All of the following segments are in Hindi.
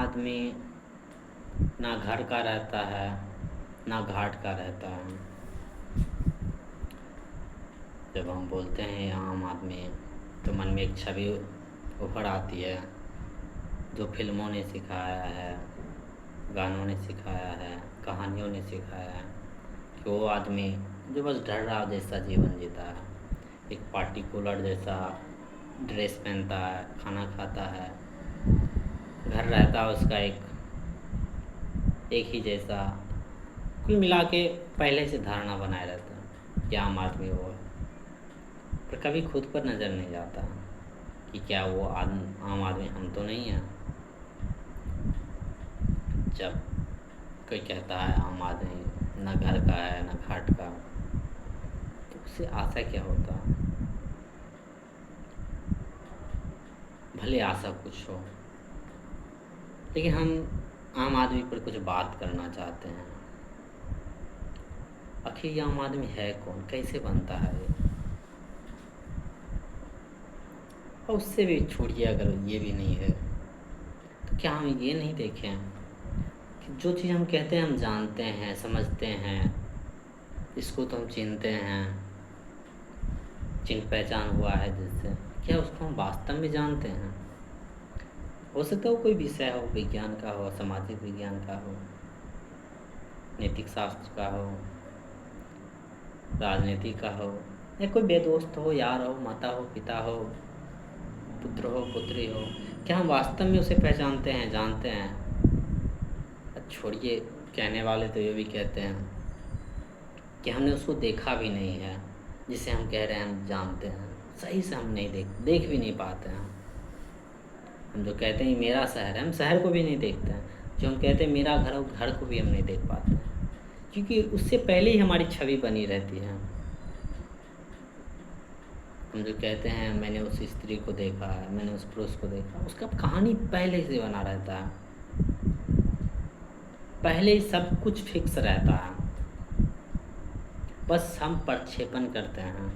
आदमी ना घर का रहता है ना घाट का रहता है। जब हम बोलते हैं आम आदमी तो मन में एक छवि उभर आती है जो फिल्मों ने सिखाया है, गानों ने सिखाया है, कहानियों ने सिखाया है कि वो आदमी जो बस ढर्राव जैसा जीवन जीता है, एक पार्टिकुलर जैसा ड्रेस पहनता है, खाना खाता है, घर रहता है उसका एक ही जैसा, कुल मिला के पहले से धारणा बनाए रहता है कि आम आदमी वो है। पर कभी खुद पर नज़र नहीं जाता कि क्या वो आम आदमी हम तो नहीं हैं। जब कोई कहता है आम आदमी न घर का है न घाट का, तो उससे आशा क्या होता? भले आशा कुछ हो, लेकिन हम आम आदमी पर कुछ बात करना चाहते हैं। आखिर ये आम आदमी है कौन, कैसे बनता है ये? और उससे भी छोड़िए, अगर ये भी नहीं है तो क्या हम ये नहीं देखें कि जो चीज़ हम कहते हैं हम जानते हैं, समझते हैं, इसको तो हम चिन्हते हैं, चिन्ह पहचान हुआ है जिससे, क्या उसको हम वास्तव में जानते हैं? हो सकता है वो कोई विषय हो, विज्ञान का हो, सामाजिक विज्ञान का हो, नैतिक शास्त्र का हो, राजनीति का हो, या कोई बेदोस्त हो, यार हो, माता हो, पिता हो, पुत्र हो, पुत्री हो, क्या हम वास्तव में उसे पहचानते हैं, जानते हैं? छोड़िए, कहने वाले तो ये भी कहते हैं कि हमने उसको देखा भी नहीं है जिसे हम कह रहे हैं हम जानते हैं। सही से हम नहीं देख भी नहीं पाते हैं। हम जो कहते हैं मेरा शहर है, हम शहर को भी नहीं देखते हैं। जो हम कहते हैं मेरा घर है, उस घर को भी हम नहीं देख पाते हैं, क्योंकि उससे पहले ही हमारी छवि बनी रहती है। हम जो कहते हैं मैंने उस स्त्री को देखा है, मैंने उस पुरुष को देखा, उसका कहानी पहले से बना रहता है, पहले ही सब कुछ फिक्स रहता है, बस हम प्रक्षेपण करते हैं।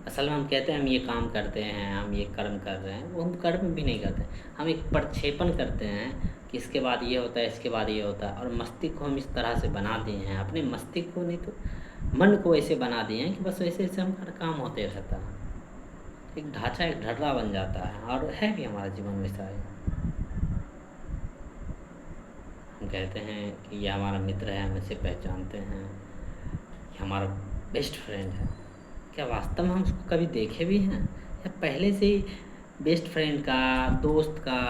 असल में हम कहते हैं हम ये काम करते हैं, हम ये कर्म कर रहे हैं, वो हम कर्म भी नहीं करते, हम एक प्रक्षेपण करते हैं कि इसके बाद ये होता है, इसके बाद ये होता है। और मस्तिष्क को हम इस तरह से बना दिए हैं, अपने मस्तिष्क को नहीं तो मन को ऐसे बना दिए हैं कि बस वैसे ऐसे हम हर काम होते रहता है, एक ढांचा, एक ढर्रा बन जाता है। और है भी हमारा जीवन वैसा है। हम कहते हैं कि ये हमारा मित्र है, हम इसे पहचानते हैं, ये हमारा बेस्ट फ्रेंड है। क्या वास्तव में हम उसको कभी देखे भी हैं, या पहले से ही बेस्ट फ्रेंड का, दोस्त का,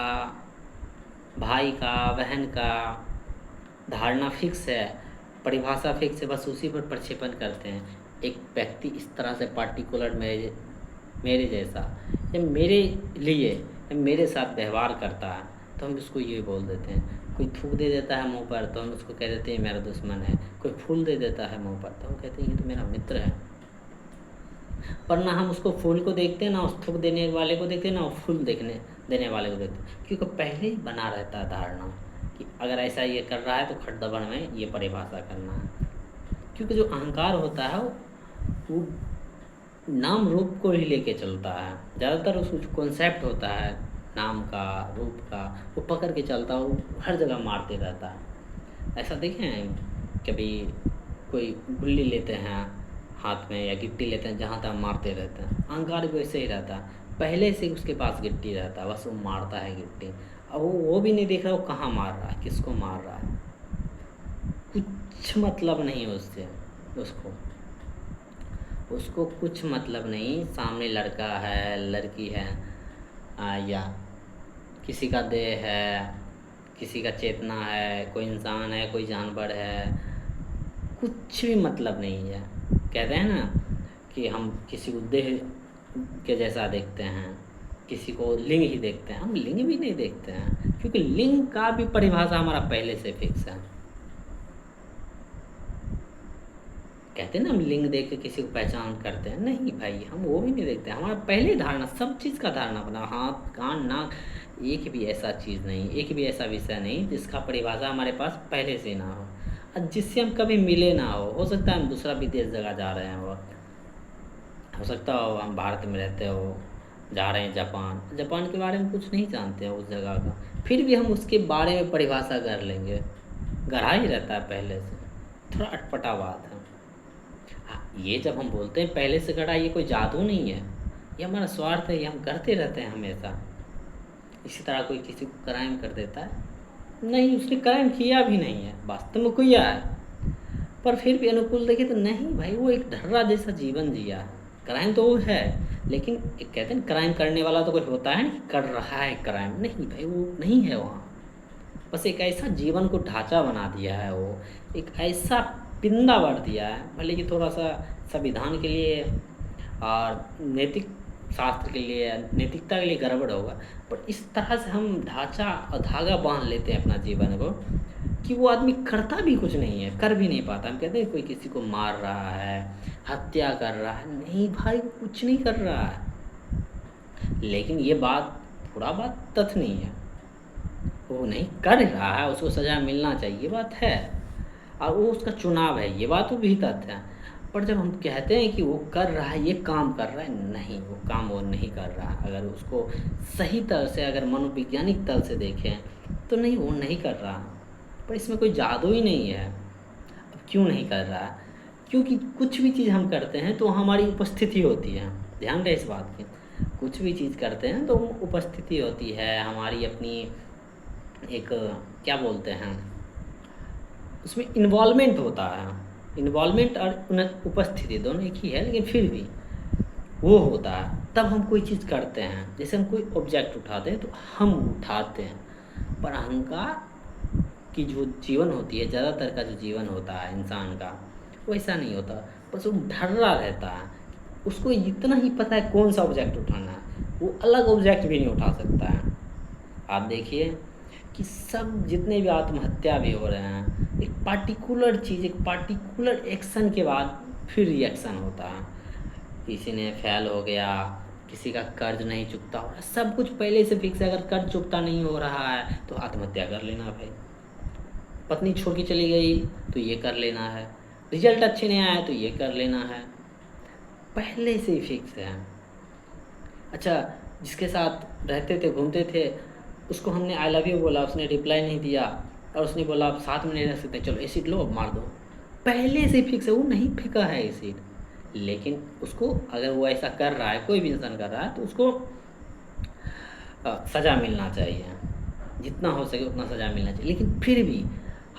भाई का, बहन का धारणा फिक्स है, परिभाषा फिक्स है, बस उसी पर प्रक्षेपण करते हैं। एक व्यक्ति इस तरह से पार्टिकुलर मेरे जैसा या मेरे लिए या मेरे साथ व्यवहार करता है तो हम उसको ये बोल देते हैं। कोई थूक दे देता है मुंह पर तो हम उसको कह देते हैं मेरा दुश्मन है। कोई फूल दे देता है मुंह पर तो हम कहते हैं ये तो मेरा मित्र है। पर ना हम उसको फूल को देखते हैं, ना उस थूक देने वाले को देखते हैं, ना फूल देने वाले को देखते हैं, क्योंकि पहले ही बना रहता है धारणा कि अगर ऐसा ये कर रहा है तो खटदबड़ में ये परिभाषा करना है। क्योंकि जो अहंकार होता है वो नाम रूप को ही लेके चलता है। ज़्यादातर उसको कॉन्सेप्ट होता है नाम का, रूप का, वो पकड़ के चलता है, वो हर जगह मारते रहता है। ऐसा देखें कभी कोई गुल्ली लेते हैं हाथ में या गिट्टी लेते हैं, जहाँ तहाँ मारते रहते हैं। अहंकार भी वैसे ही रहता है, पहले से उसके पास गिट्टी रहता है, बस वो मारता है गिट्टी। अब वो भी नहीं देख रहा वो कहाँ मार रहा है, किसको मार रहा है, कुछ मतलब नहीं उससे। उसको कुछ मतलब नहीं, सामने लड़का है, लड़की है, या किसी का देह है, किसी का चेतना है, कोई इंसान है, कोई जानवर है, कुछ भी मतलब नहीं है। कहते हैं ना कि हम किसी को देह के जैसा देखते हैं, किसी को लिंग ही देखते हैं। हम लिंग भी नहीं देखते हैं, क्योंकि लिंग का भी परिभाषा हमारा पहले से फिक्स है। कहते हैं ना हम लिंग देख के किसी को पहचान करते हैं, नहीं भाई, हम वो भी नहीं देखते। हमारा पहले धारणा, सब चीज़ का धारणा बना, हाथ, कान, नाक, एक भी ऐसा चीज़ नहीं, एक भी ऐसा विषय नहीं जिसका परिभाषा हमारे पास पहले से ना हो और जिससे हम कभी मिले ना हो सकता है हम दूसरा विदेश जगह जा रहे हैं, हो सकता हो हम भारत में रहते हो, जा रहे हैं जापान, जापान के बारे में कुछ नहीं जानते हैं उस जगह का, फिर भी हम उसके बारे में परिभाषा कर लेंगे। गढ़ा ही रहता है पहले से, थोड़ा अटपटा बात है। हाँ, ये जब हम बोलते हैं पहले से गढ़ा, ये कोई जादू नहीं है, ये हमारा स्वार्थ है, ये हम करते रहते हैं हमेशा। इसी तरह कोई किसी को क्राइम कर देता है, नहीं उसने क्राइम किया भी नहीं है, वास्तव में किया है, पर फिर भी अनुकूल देखे तो नहीं भाई, वो एक ढर्रा जैसा जीवन जिया। क्राइम तो वो है, लेकिन एक कहते हैं क्राइम करने वाला तो कोई होता है नहीं, कर रहा है क्राइम, नहीं भाई वो नहीं है वहाँ। बस एक ऐसा जीवन को ढांचा बना दिया है, वो एक ऐसा पिंदा भर दिया है, भले कि थोड़ा सा संविधान के लिए और नैतिक शास्त्र के लिए, नैतिकता के लिए गड़बड़ होगा, पर इस तरह से हम ढांचा और धागा बांध लेते हैं अपना जीवन को कि वो आदमी करता भी कुछ नहीं है, कर भी नहीं पाता। हम कहते हैं कोई किसी को मार रहा है, हत्या कर रहा है, नहीं भाई वो कुछ नहीं कर रहा है। लेकिन ये बात, पूरा बात तथ्य नहीं है, वो नहीं कर रहा है, उसको सज़ा मिलना चाहिए, ये बात है, और वो उसका चुनाव है, ये बात भी तथ्य है। पर जब हम कहते हैं कि वो कर रहा है, ये काम कर रहा है, नहीं वो काम वो नहीं कर रहा है। अगर उसको सही तरह से, अगर मनोवैज्ञानिक तल से देखें तो नहीं, वो नहीं कर रहा। पर इसमें कोई जादू ही नहीं है। अब क्यों नहीं कर रहा है? क्योंकि कुछ भी चीज़ हम करते हैं तो हमारी उपस्थिति होती है, ध्यान रहे इस बात की। कुछ भी चीज़ करते हैं तो उपस्थिति होती है हमारी, अपनी एक क्या बोलते हैं, उसमें इन्वॉल्वमेंट होता है। इन्वॉल्वमेंट और उपस्थिति दोनों एक ही है, लेकिन फिर भी वो होता है, तब हम कोई चीज़ करते हैं। जैसे हम कोई ऑब्जेक्ट उठाते हैं तो हम उठाते हैं, पर अहंकार की जो जीवन होती है, ज़्यादातर का जो जीवन होता है इंसान का, वो ऐसा नहीं होता, बस वो ढर्रा रहता है। उसको इतना ही पता है कौन सा ऑब्जेक्ट उठाना है, वो अलग ऑब्जेक्ट भी नहीं उठा सकता है। आप देखिए कि सब जितने भी आत्महत्या भी हो रहे हैं, एक पार्टिकुलर चीज़, एक पार्टिकुलर एक्शन के बाद फिर रिएक्शन होता है। किसी ने फेल हो गया, किसी का कर्ज नहीं चुकता हो रहा, सब कुछ पहले से फिक्स है। अगर कर्ज चुकता नहीं हो रहा है तो आत्महत्या कर लेना भाई, पत्नी छोड़ के चली गई तो ये कर लेना है, रिजल्ट अच्छे नहीं आया तो ये कर लेना है, पहले से ही फिक्स है। अच्छा, जिसके साथ रहते थे, घूमते थे, उसको हमने आई लव यू बोला, उसने रिप्लाई नहीं दिया, और उसने बोला आप साथ में नहीं रह सकते, चलो एसिड लो मार दो, पहले से फिक्स है, वो नहीं फेंका है एसिड। लेकिन उसको, अगर वो ऐसा कर रहा है, कोई भी इंसान कर रहा है, तो उसको सज़ा मिलना चाहिए, जितना हो सके उतना सज़ा मिलना चाहिए। लेकिन फिर भी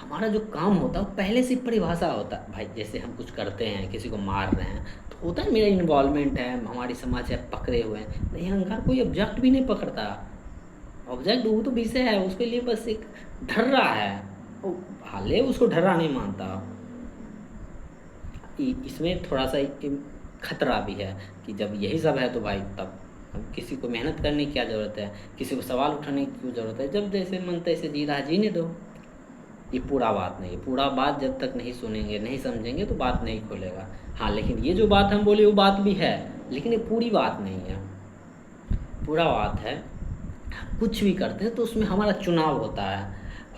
हमारा जो काम होता है वो पहले से परिभाषा होता है भाई। जैसे हम कुछ करते हैं, किसी को मार रहे हैं, तो होता है मेरा इन्वॉल्वमेंट है, हमारी समाज से पकड़े हुए हैं। नहीं, अहंकार कोई ऑब्जेक्ट भी नहीं पकड़ता, ऑब्जेक्ट वो तो विषय है, उसके लिए बस एक ढर्रा है, वो हाले उसको ढर्रा नहीं मानता। इसमें थोड़ा सा खतरा भी है कि जब यही सब है तो भाई तब किसी को मेहनत करने की क्या ज़रूरत है, किसी को सवाल उठाने की क्यों ज़रूरत है, जब जैसे मन तैसे जी रहा जीने दो। ये पूरा बात नहीं, पूरा बात जब तक नहीं सुनेंगे, नहीं समझेंगे तो बात नहीं खोलेगा। हाँ, लेकिन ये जो बात हम बोले वो बात भी है, लेकिन ये पूरी बात नहीं है। पूरा बात है, कुछ भी करते हैं तो उसमें हमारा चुनाव होता है।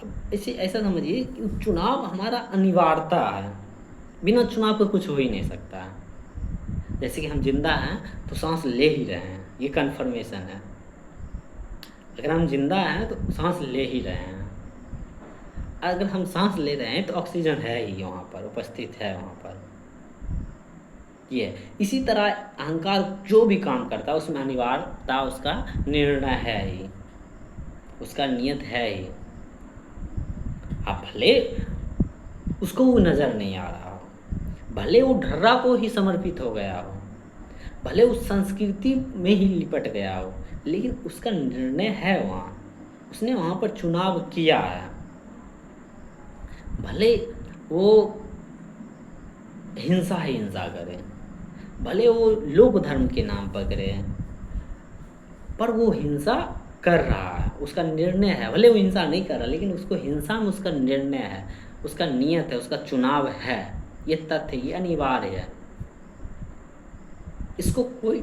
अब ऐसे ऐसा समझिए कि चुनाव हमारा अनिवार्यता है, बिना चुनाव के कुछ हो ही नहीं सकता है। जैसे कि हम जिंदा हैं तो सांस ले ही रहे हैं, ये कन्फर्मेशन है। अगर हम जिंदा हैं तो सांस ले ही रहे हैं, अगर हम सांस ले रहे हैं तो ऑक्सीजन है ही वहाँ पर, उपस्थित है वहाँ पर। ये इसी तरह अहंकार जो भी काम करता है उसमें अनिवार्यता, उसका निर्णय है ही, उसका नियत है ही। अब भले उसको वो नज़र नहीं आ रहा हो, भले वो ढर्रा को ही समर्पित हो गया हो, भले उस संस्कृति में ही लिपट गया हो, लेकिन उसका निर्णय है वहाँ, उसने वहाँ पर चुनाव किया है। भले वो हिंसा ही हिंसा करे, भले वो लोक धर्म के नाम पर करे, पर वो हिंसा कर रहा है, उसका निर्णय है। भले वो हिंसा नहीं कर रहा, लेकिन उसको हिंसा में उसका निर्णय है, उसका नियत है, उसका चुनाव है। ये तथ्य, ये अनिवार्य है, इसको कोई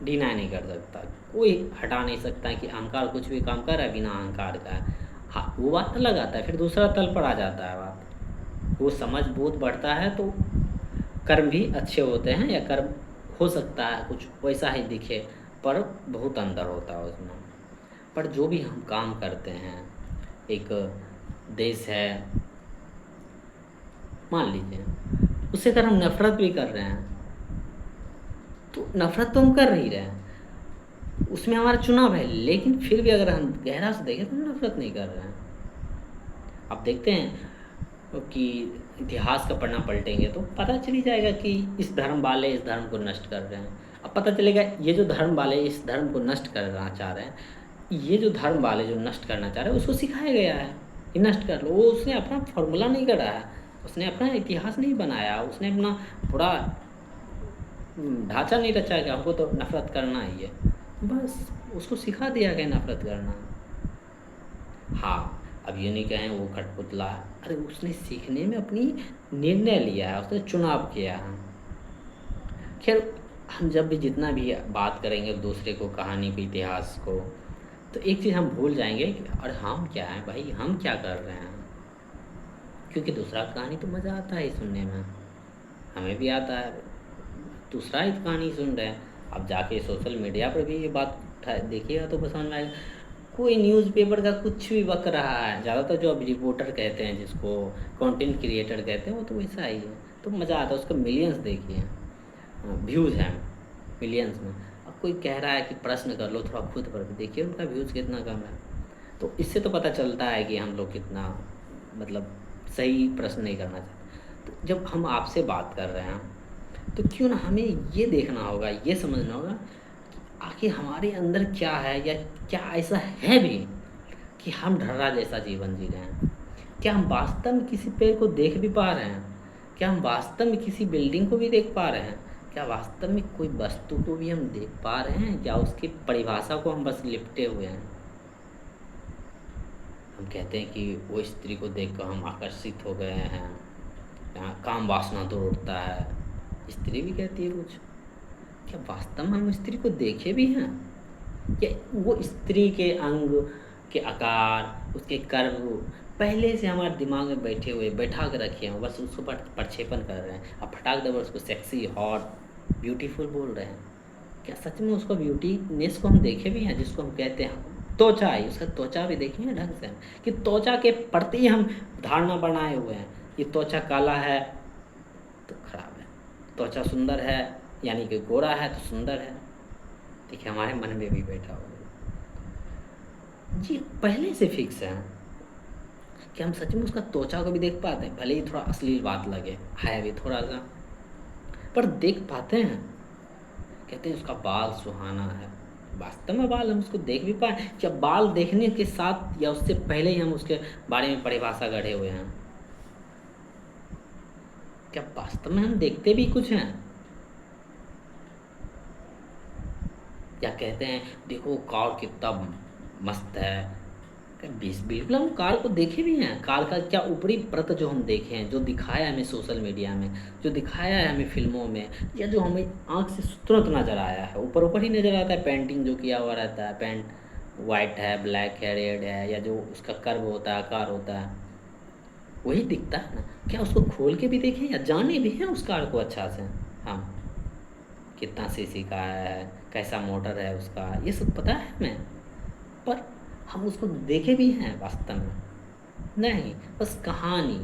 डिनाई नहीं कर सकता, कोई हटा नहीं सकता कि अहंकार कुछ भी काम कर रहा है बिना अहंकार का। हाँ, वो बात अलग आता है, फिर दूसरा तल पर आ जाता है बात। वो समझ बोध बढ़ता है तो कर्म भी अच्छे होते हैं, या कर्म हो सकता है कुछ वैसा ही दिखे, पर बहुत अंदर होता है उसमें। पर जो भी हम काम करते हैं, एक देश है मान लीजिए, उससे अगर हम नफ़रत भी कर रहे हैं तो नफ़रत तो हम कर ही रहे हैं, उसमें हमारा चुनाव है, लेकिन फिर भी अगर हम गहरा से देखें तो हम नफ़रत नहीं कर रहे हैं। आप देखते हैं कि इतिहास का पन्ना पलटेंगे तो पता चल ही जाएगा कि इस धर्म वाले इस धर्म को नष्ट कर रहे हैं। अब पता चलेगा ये जो धर्म वाले इस धर्म को नष्ट करना चाह रहे हैं, ये जो धर्म वाले जो नष्ट करना चाह रहे हैं उसको सिखाया गया है कि नष्ट कर लो। वो उसने अपना फॉर्मूला नहीं गढ़ा है, उसने अपना इतिहास नहीं बनाया, उसने अपना पूरा ढांचा नहीं रचा कि हमको तो नफ़रत करना ही है, बस उसको सिखा दिया गया नफ़रत करना। हाँ, अब ये नहीं कहें वो कठपुतला, अरे उसने सीखने में अपनी निर्णय लिया है, उसने चुनाव किया है। खैर, हम जब भी जितना भी बात करेंगे दूसरे को, कहानी को, इतिहास को, तो एक चीज़ हम भूल जाएंगे कि अरे हम क्या हैं भाई, हम क्या कर रहे हैं। क्योंकि दूसरा कहानी तो मज़ा आता है सुनने में, हमें भी आता है, दूसरा ही कहानी सुन रहे हैं। अब जाके सोशल मीडिया पर भी ये बात देखिएगा तो बस समझ में आएगा, कोई न्यूज़पेपर का कुछ भी बक रहा है। ज़्यादातर जो अब रिपोर्टर कहते हैं, जिसको कंटेंट क्रिएटर कहते हैं, वो तो वैसा ही है, तो मज़ा आता है। उसका मिलियंस देखिए, व्यूज़ हैं मिलियंस में। अब कोई कह रहा है कि प्रश्न कर लो थोड़ा खुद पर, देखिए उनका व्यूज़ कितना कम है। तो इससे तो पता चलता है कि हम लोग कितना मतलब सही प्रश्न नहीं करना चाहते। तो जब हम आपसे बात कर रहे हैं तो क्यों ना हमें ये देखना होगा, ये समझना होगा कि आखिर हमारे अंदर क्या है, या क्या ऐसा है भी कि हम ढर्रा जैसा जीवन जी रहे हैं। क्या हम वास्तव में किसी पेड़ को देख भी पा रहे हैं? क्या हम वास्तव में किसी बिल्डिंग को भी देख पा रहे हैं? क्या वास्तव में कोई वस्तु को भी हम देख पा रहे हैं, या उसकी परिभाषा को हम बस लिपटे हुए हैं? हम कहते हैं कि वो स्त्री को देखकर हम आकर्षित हो गए हैं, काम वासना तो उठता है। स्त्री भी कहती है कुछ, क्या वास्तव में हम स्त्री को देखे भी हैं, या वो स्त्री के अंग के आकार, उसके कर्व पहले से हमारे दिमाग में बैठा कर रखे हैं, बस उसको प्रक्षेपण कर रहे हैं। अब फटाक दे उसको सेक्सी, हॉट, ब्यूटीफुल बोल रहे हैं। क्या सच में उसको ब्यूटीनेस को हम देखे भी हैं, जिसको हम कहते हैं त्वचा ही, उसका त्वचा भी देखे हैं ढंग से, कि त्वचा के प्रति हम धारणा बनाए हुए हैं। ये त्वचा काला है तो खराब है, त्वचा सुंदर है यानी कि गोरा है तो सुंदर है। देखिए हमारे मन में भी बैठा हुआ जी, पहले से फिक्स है कि हम सच में उसका त्वचा को भी देख पाते हैं, भले ही थोड़ा अश्लील बात लगे, है भी थोड़ा सा, पर देख पाते हैं। कहते हैं उसका बाल सुहाना है, वास्तव में बाल हम उसको देख भी पाए, क्या बाल देखने के साथ या उससे पहले ही हम उसके बारे में परिभाषा गढ़े हुए हैं? क्या वास्तव में हम देखते भी कुछ हैं? या कहते हैं देखो कार कितना मस्त है, बिल्कुल हम कार को देखे भी हैं। कार का क्या ऊपरी परत जो हम देखे हैं, जो दिखाया है हमें सोशल मीडिया में, जो दिखाया है हमें फिल्मों में, या जो हमें आँख से तुरंत नज़र आया है, ऊपर ऊपर ही नज़र आता है। पेंटिंग जो किया हुआ रहता है, पेंट वाइट है, ब्लैक है, रेड है, या जो उसका कर्व होता है, आकार होता है, वही दिखता है ना। क्या उसको खोल के भी देखें या जाने भी हैं उस कार को अच्छा से हम, कितना सीसी का है, कैसा मोटर है उसका, ये सब पता है हमें, पर हम उसको देखे भी हैं वास्तव में नहीं। बस कहानी,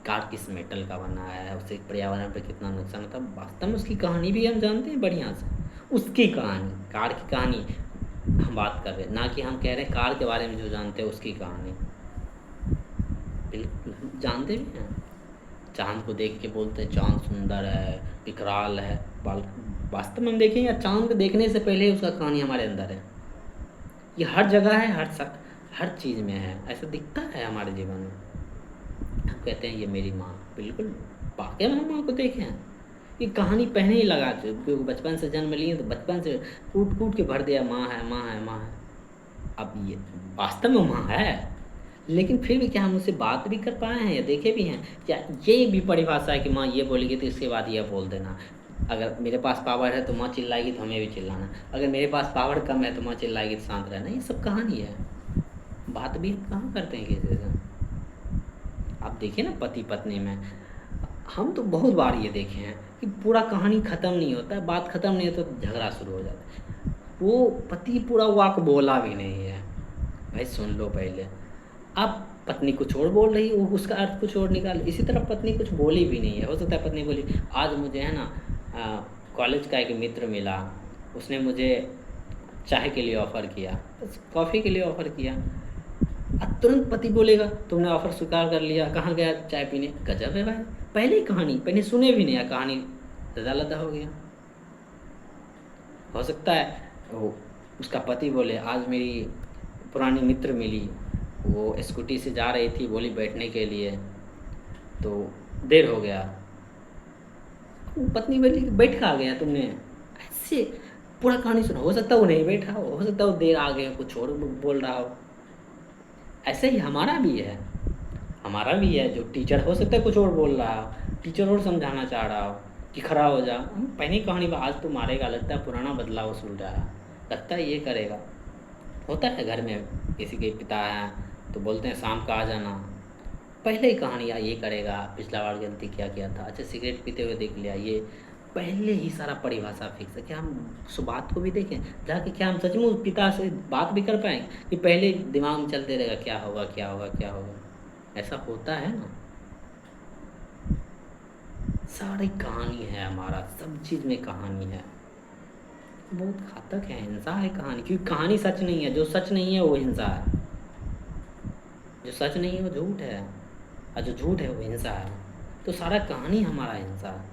कार किस मेटल का बना है, उससे पर्यावरण पर कितना नुकसान होता है, वास्तव में उसकी कहानी भी हम जानते हैं बढ़िया से। उसकी कहानी, कार की कहानी हम बात कर रहे हैं, ना कि हम कह रहे हैं कार के बारे में जो जानते हैं उसकी कहानी। बिल्कुल हम जानते भी हैं। चाँद को देख के बोलते हैं चाँद सुंदर है, विकराल है, वास्तव में हम देखें या चाँद को देखने से पहले उसका कहानी हमारे अंदर है। ये हर जगह है, हर चीज़ में है, ऐसा दिखता है हमारे जीवन में। हम कहते हैं ये मेरी माँ, बिल्कुल वाकई में हम माँ को देखे हैं। ये कहानी पहले ही लगा, क्योंकि बचपन से जन्म लिए तो बचपन से कूट कूट के भर दिया, माँ है, माँ है, माँ है। अब ये वास्तव में माँ है, लेकिन फिर भी क्या हम उससे बात भी कर पाए हैं या देखे भी हैं? क्या ये भी परिभाषा है कि माँ ये बोलेगी तो इसके बाद ये बोल देना, अगर मेरे पास पावर है तो माँ चिल्लाएगी तो हमें भी चिल्लाना, अगर मेरे पास पावर कम है तो माँ चिल्लाएगी तो शांत रहना? ये सब कहानी है, बात भी हम कहाँ करते हैं किसी से। आप देखिए ना पति पत्नी में, हम तो बहुत बार ये देखे हैं कि पूरा कहानी ख़त्म नहीं होता है, बात ख़त्म नहीं होता तो झगड़ा शुरू हो जाता है। वो पति पूरा वाक बोला भी नहीं है। भाई सुन लो पहले। अब पत्नी कुछ और बोल रही है, वो उसका अर्थ कुछ और निकाल, इसी तरह पत्नी कुछ बोली भी नहीं है। हो सकता है पत्नी बोली आज मुझे है ना कॉलेज का एक मित्र मिला, उसने मुझे चाय के लिए ऑफ़र किया, बस कॉफ़ी के लिए ऑफ़र किया। अब तुरंत पति बोलेगा तुमने ऑफ़र स्वीकार कर लिया, कहाँ गया चाय पीने। गजब है भाई, पहले ही कहानी पहले सुने भी नहीं, या कहानी लदा लदा हो गया। हो सकता है वो उसका पति बोले आज मेरी पुरानी मित्र मिली, वो स्कूटी से जा रही थी, बोली बैठने के लिए, तो देर हो गया। वो पत्नी बोली बैठ कहाँ गया तुमने। ऐसे पूरा कहानी सुना। हो सकता है वो नहीं बैठा हो सकता है वो देर आ गए, कुछ और बोल रहा हो। ऐसे ही हमारा भी है, हमारा भी है जो टीचर हो सकता है कुछ और बोल रहा हो, टीचर और समझाना चाह रहा हो कि खड़ा हो जा, पहली कहानी में आज तो मारेगा, लगता है पुराना बदलाव सुन रहा है, लगता है ये करेगा। होता है घर में किसी के पिता हैं तो बोलते हैं शाम का आ जाना, पहले ही कहानी ये करेगा, पिछला बार गलती क्या किया था, अच्छा सिगरेट पीते हुए देख लिया, ये पहले ही सारा परिभाषा फिक्स है। क्या हम उस बात को भी देखें जाके, क्या हम सचमुच पिता से बात भी कर पाएंगे कि पहले दिमाग में चलते रहेगा क्या होगा क्या होगा क्या होगा। ऐसा होता है ना। सारी कहानी है, हमारा सब चीज़ में कहानी है। बहुत घातक है, हिंसा है कहानी, क्योंकि कहानी सच नहीं है, जो सच नहीं है वो हिंसा है, जो सच नहीं है वो झूठ है, और जो झूठ है वो हिंसा है। तो सारा कहानी हमारा हिंसा है।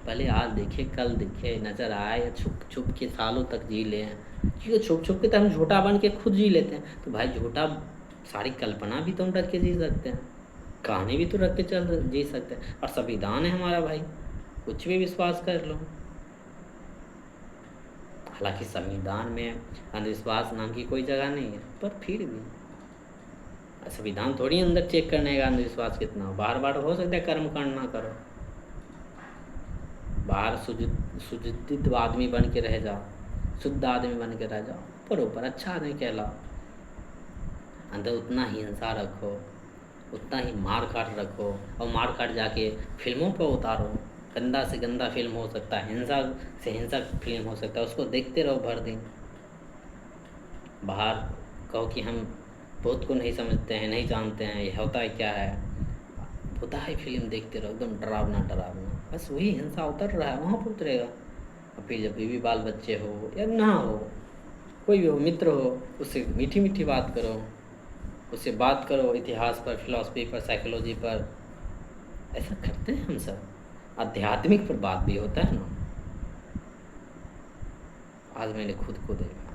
पहले आज देखे कल दिखे नज़र आए, या छुप छुप के सालों तक जी ले हैं, क्योंकि छुप छुप के तो हम झूठा बन के खुद जी लेते हैं। तो भाई झूठा सारी कल्पना भी तो हम रख के जी सकते हैं, कहानी भी तो रख के चल जी सकते हैं। और संविधान है हमारा भाई, कुछ भी विश्वास कर लो। हालांकि संविधान में अंधविश्वास नाम की कोई जगह नहीं है, पर फिर भी संविधान थोड़ी अंदर चेक करने का अंधविश्वास कितना हो। बार बार हो सकता है कर्मकांड ना करो, बाहर सुचित आदमी बन के रह जाओ, शुद्ध आदमी बन के रह जाओ, पर ऊपर अच्छा आदमी कहलाओ। अंदर उतना ही हिंसा रखो, उतना ही मार काट रखो, और मार काट जाके फिल्मों पर उतारो। गंदा से गंदा फिल्म हो सकता है, हिंसा से हिंसक फिल्म हो सकता है, उसको देखते रहो भर दिन। बाहर कहो कि हम भूत को नहीं समझते हैं, नहीं जानते हैं ये होता है क्या है, होता है फिल्म देखते रहो, एकदम डरावना डरावना, बस वही हिंसा उतर रहा है वहाँ पर उतरेगा। और फिर जब बीवी बाल बच्चे हो या ना हो, कोई भी हो, मित्र हो, उससे मीठी मीठी बात करो, उससे बात करो इतिहास पर, फिलॉसफी पर, साइकोलॉजी पर। ऐसा करते हैं हम सब। आध्यात्मिक पर बात भी होता है ना। आज मैंने खुद को देखा,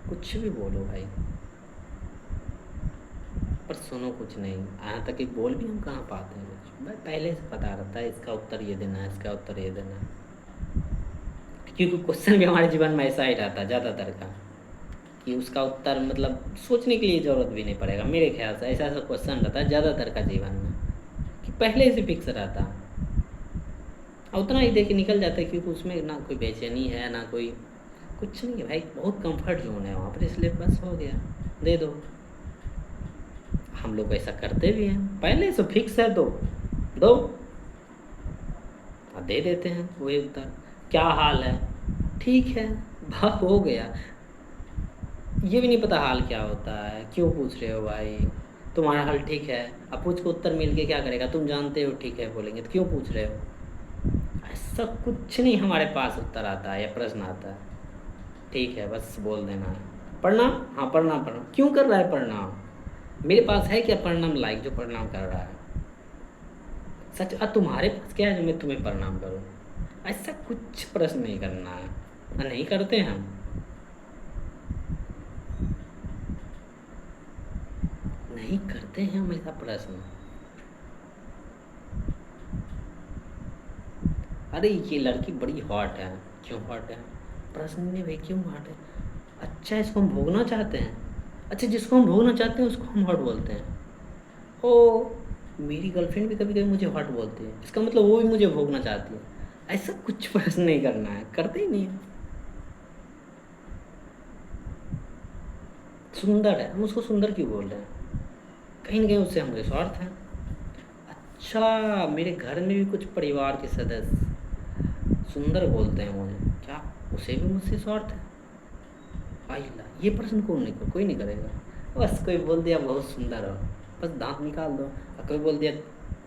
कुछ भी बोलो भाई, पर सुनो कुछ नहीं। यहाँ तक कि बोल भी हम कहाँ पाते हैं कुछ, भाई पहले से पता रहता है इसका उत्तर ये देना है, इसका उत्तर ये देना है। क्योंकि क्वेश्चन भी हमारे जीवन में ऐसा ही रहता है ज़्यादातर का, कि उसका उत्तर मतलब सोचने के लिए ज़रूरत भी नहीं पड़ेगा। मेरे ख्याल से ऐसा ऐसा क्वेश्चन रहता है ज़्यादातर का जीवन में, कि पहले से फिक्स रहता है और उतना ही दे के निकल जाता है, क्योंकि उसमें ना कोई बेचैनी है ना कोई कुछ नहीं है भाई, बहुत कंफर्ट जोन है वहाँ पर, इसलिए बस हो गया, दे दो। हम लोग ऐसा करते भी हैं, पहले से फिक्स है, दो दो दे देते हैं वही उत्तर। क्या हाल है, ठीक है, भाग हो गया। ये भी नहीं पता हाल क्या होता है, क्यों पूछ रहे हो भाई, तुम्हारा हाल ठीक है, अब पूछ को उत्तर मिल के क्या करेगा, तुम जानते हो ठीक है बोलेंगे तो क्यों पूछ रहे हो। ऐसा कुछ नहीं हमारे पास उत्तर आता है या प्रश्न आता है, ठीक है बस बोल देना है। प्रणाम, हाँ प्रणाम, प्रणाम क्यों कर रहा है प्रणाम, मेरे पास है क्या प्रणाम लायक जो प्रणाम कर रहा है। सच तुम्हारे पास क्या है जो मैं तुम्हें प्रणाम करूं। ऐसा कुछ प्रश्न नहीं करना है, नहीं करते हैं हम, नहीं करते हैं हम ऐसा प्रश्न। अरे ये लड़की बड़ी हॉट है, क्यों हॉट है, प्रश्न नहीं भाई क्यों हॉट है। अच्छा इसको हम भोगना चाहते हैं, अच्छा जिसको हम भोगना चाहते हैं उसको हम हॉट बोलते हैं। ओ मेरी गर्लफ्रेंड भी कभी कभी मुझे हॉट बोलती है, इसका मतलब वो भी मुझे भोगना चाहती है। ऐसा कुछ प्रश्न नहीं करना है, करते ही नहीं है। सुंदर है, हम उसको सुंदर क्यों बोल रहे हैं, कहीं ना कहीं उससे हमारे स्वार्थ है। अच्छा, मेरे घर में भी कुछ परिवार के सदस्य सुंदर बोलते हैं मुझे, क्या उसे भी मुझसे शॉर्ट है? आइला, ये प्रश्न कौन नहीं, कोई नहीं करेगा। बस कोई बोल दिया बहुत सुंदर हो, बस दांत निकाल दो। और कोई बोल दिया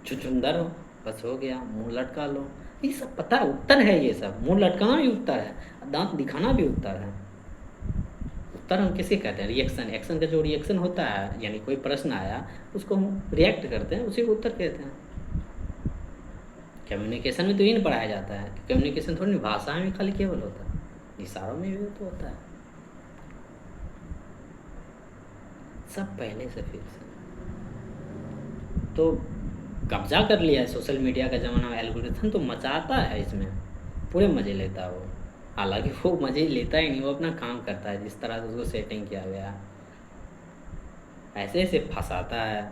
छुछुंदर हो, बस हो गया, मुंह लटका लो। ये सब पता है, उत्तर है ये सब। मुंह लटकाना भी उत्तर है, दांत दिखाना भी उत्तर है। उत्तर हम किसे कहते हैं? रिएक्शन। एक्शन का जो रिएक्शन होता है, यानी कोई प्रश्न आया उसको हम रिएक्ट करते हैं, उसी को उत्तर कहते हैं। कम्युनिकेशन में तो यही नहीं पढ़ाया जाता है कि कम्युनिकेशन थोड़ी नहीं भाषा में खाली केवल होता है, इशारों में भी तो होता है। सब पहले से फिक्स है। तो कब्जा कर लिया है सोशल मीडिया का ज़माना में। एल्गोरिथम तो मचाता है इसमें, पूरे मज़े लेता है वो। हालांकि वो मज़े लेता ही नहीं, वो अपना काम करता है जिस तरह से उसको सेटिंग किया गया है। ऐसे ऐसे फंसाता है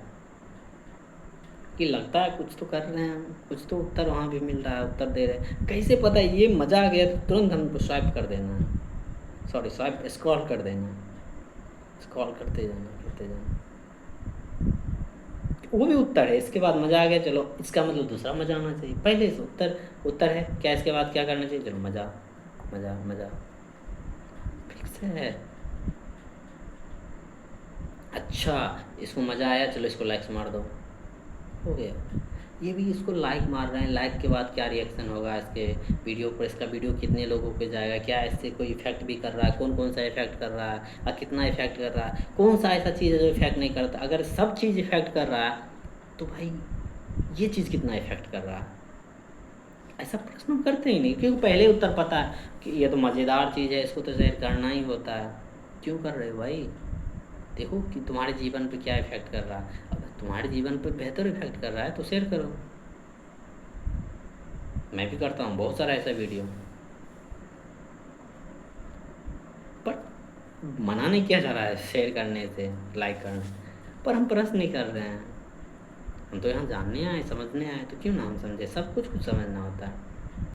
कि लगता है कुछ तो कर रहे हैं, कुछ तो उत्तर वहाँ भी मिल रहा है, उत्तर दे रहे हैं। कैसे पता है ये मज़ा आ गया तो तुरंत हमको स्वाइप कर देना है, सॉरी स्वाइप स्क्रॉल कर देना, स्क्रॉल करते जाना करते जाना। वो भी उत्तर है, इसके बाद मज़ा आ गया, चलो इसका मतलब दूसरा मज़ा आना चाहिए। पहले से उत्तर उत्तर है क्या, इसके बाद क्या करना चाहिए, चलो मज़ा मज़ा मज़ा, फिक्स है। अच्छा, इसको मज़ा आया, चलो इसको लाइक्स मार दो, हो गया। ये भी इसको लाइक मार रहे हैं, लाइक के बाद क्या रिएक्शन होगा इसके वीडियो पर, इसका वीडियो कितने लोगों पे जाएगा, क्या इससे कोई इफेक्ट भी कर रहा है, कौन कौन सा इफेक्ट कर रहा है और कितना इफेक्ट कर रहा है, कौन सा ऐसा चीज़ है जो इफेक्ट नहीं करता। अगर सब चीज़ इफेक्ट कर रहा है तो भाई ये चीज़ कितना इफेक्ट कर रहा है? ऐसा प्रश्न हम करते ही नहीं, क्योंकि पहले उत्तर पता है कि ये तो मज़ेदार चीज़ है, इसको तो शेयर करना ही होता है। क्यों कर रहे हो भाई? देखो कि तुम्हारे जीवन पे क्या इफेक्ट कर रहा है। अगर तुम्हारे जीवन पे बेहतर इफेक्ट कर रहा है तो शेयर करो। मैं भी करता हूँ बहुत सारा ऐसा वीडियो, पर मना नहीं किया जा रहा है शेयर करने से, लाइक करने से। पर हम प्रश्न नहीं कर रहे हैं, हम तो यहाँ जानने आए, समझने आए, तो क्यों ना हम समझे। सब कुछ समझना होता है।